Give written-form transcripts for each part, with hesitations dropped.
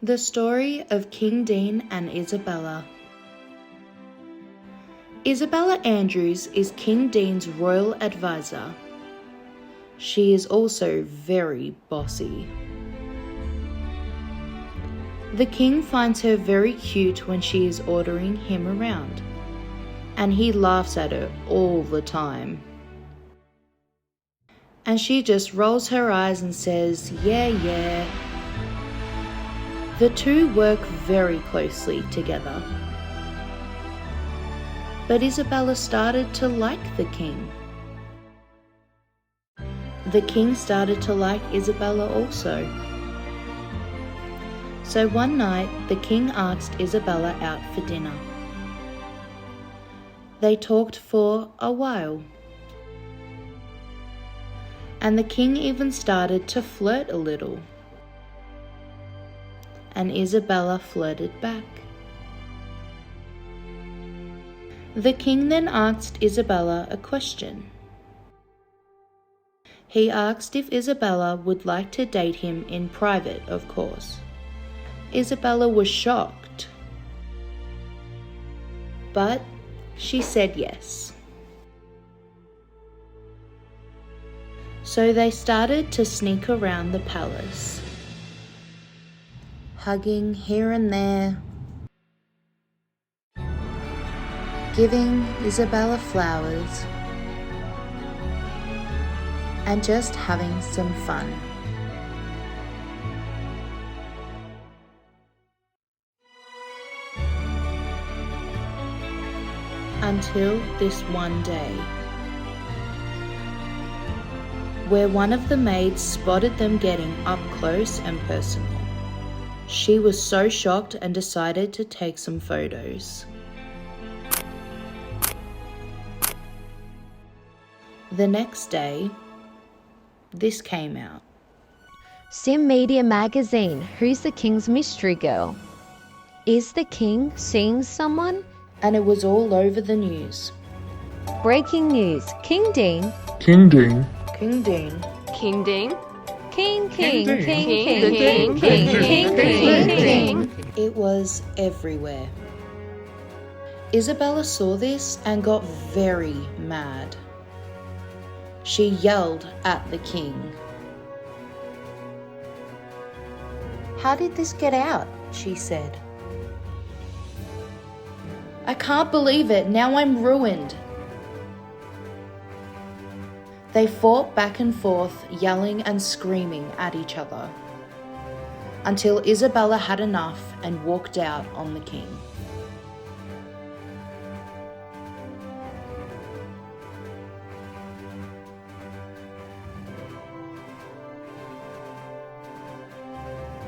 The story of King Dean and Isabella. Isabella Andrews is King Dean's royal advisor. She is also very bossy. The king finds her very cute when she is ordering him around, and he laughs at her all the time. And she just rolls her eyes and says, yeah. The two work very closely together. But Isabella started to like the king. The king started to like Isabella also. So one night, the king asked Isabella out for dinner. They talked for a while. And the king even started to flirt a little. And Isabella flirted back. The king then asked Isabella a question. He asked if Isabella would like to date him in private, of course. Isabella was shocked, but she said yes. So they started to sneak around the palace, hugging here and there, giving Isabella flowers, and just having some fun. Until this one day, where one of the maids spotted them getting up close and personal. She was so shocked and decided to take some photos. The next day, this came out. Sim Media Magazine, who's the king's mystery girl? Is the king seeing someone? And it was all over the news. Breaking news, King Dean. King Dean. King Dean. It was everywhere. Isabella saw this and got very mad. She yelled at the king. "How did this get out?" she said. "I can't believe it. Now I'm ruined." They fought back and forth, yelling and screaming at each other, until Isabella had enough and walked out on the king.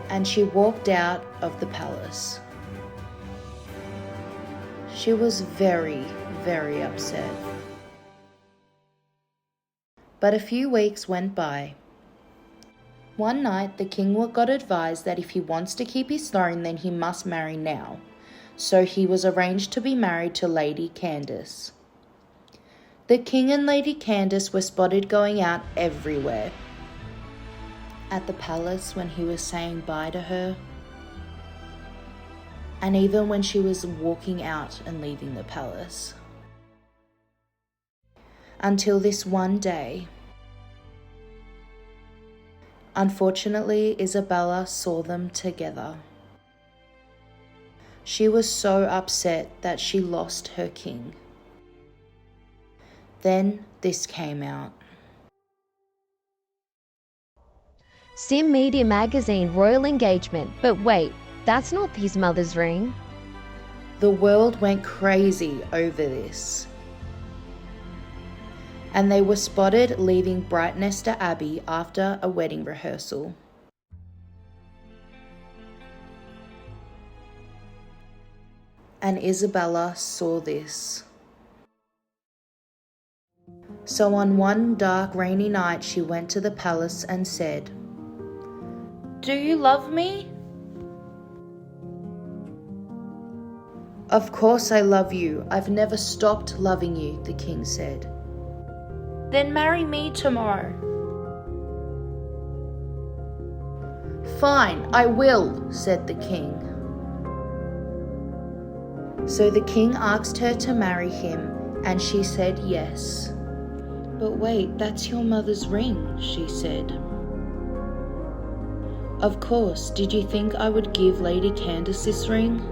And she walked out of the palace. She was very, very upset. But a few weeks went by. One night, the king got advised that if he wants to keep his throne, then he must marry now. So he was arranged to be married to Lady Candace. The king and Lady Candace were spotted going out everywhere. At the palace when he was saying bye to her, and even when she was walking out and leaving the palace. Until this one day. Unfortunately, Isabella saw them together. She was so upset that she lost her king. Then this came out. Sim Media Magazine, royal engagement. But wait, that's not his mother's ring. The world went crazy over this. And they were spotted leaving Brightnester Abbey after a wedding rehearsal. And Isabella saw this. So on one dark rainy night she went to the palace and said, "Do you love me?" "Of course I love you. I've never stopped loving you," the king said. "Then marry me tomorrow." "Fine, I will," said the king. So the king asked her to marry him, and she said yes. "But wait, that's your mother's ring," she said. "Of course, did you think I would give Lady Candace this ring?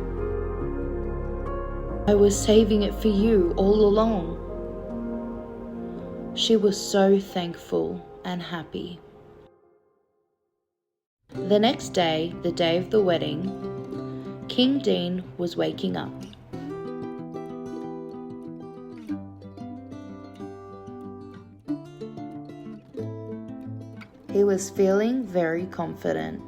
I was saving it for you all along." She was so thankful and happy. The next day, the day of the wedding, King Dean was waking up. He was feeling very confident.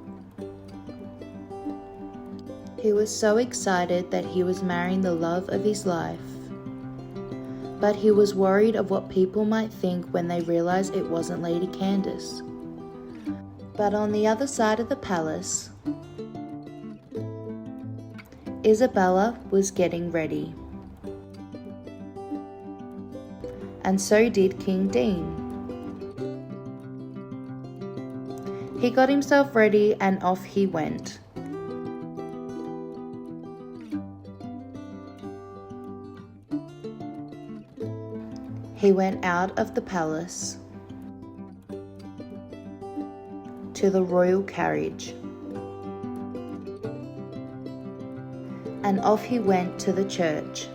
He was so excited that he was marrying the love of his life. But he was worried of what people might think when they realized it wasn't Lady Candace. But on the other side of the palace, Isabella was getting ready. And so did King Dean. He got himself ready and off he went. He went out of the palace to the royal carriage, and off he went to the church.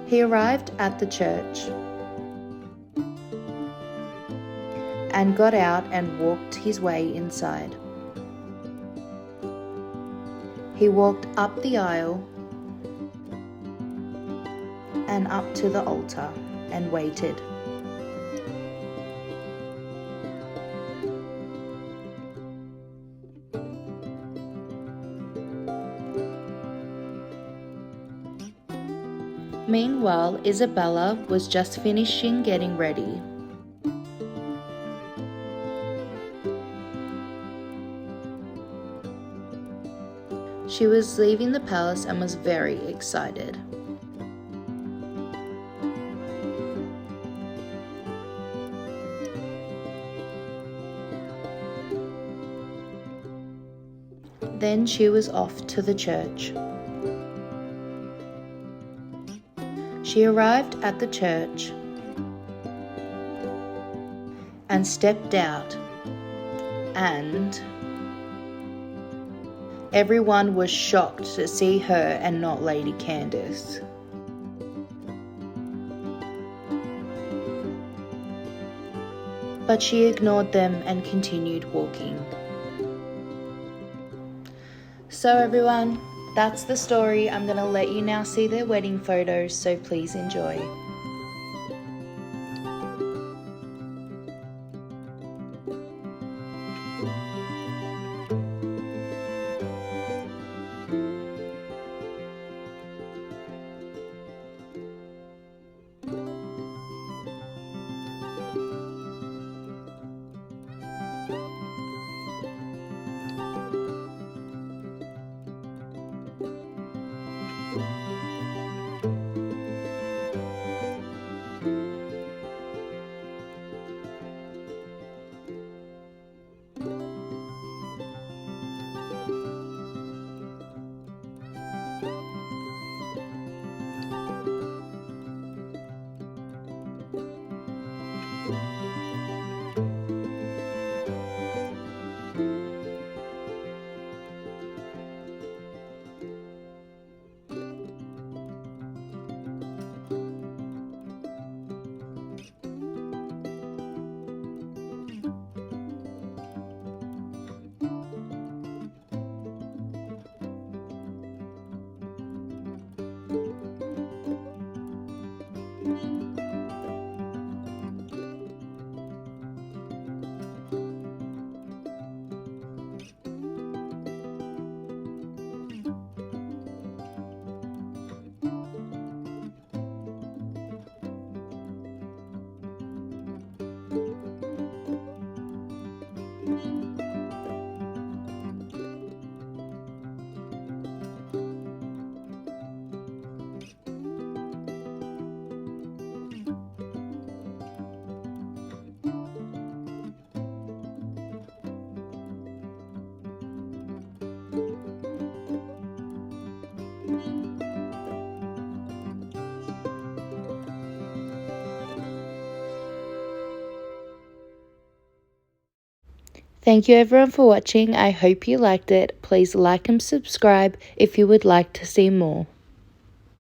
He arrived at the church and got out and walked his way inside. He walked up the aisle and up to the altar and waited. Meanwhile, Isabella was just finishing getting ready. She was leaving the palace and was very excited. Then she was off to the church. She arrived at the church and stepped out, and everyone was shocked to see her and not Lady Candace. But she ignored them and continued walking. So everyone, that's the story. I'm going to let you now see their wedding photos, so please enjoy. Thank you everyone for watching. I hope you liked it. Please like and subscribe if you would like to see more.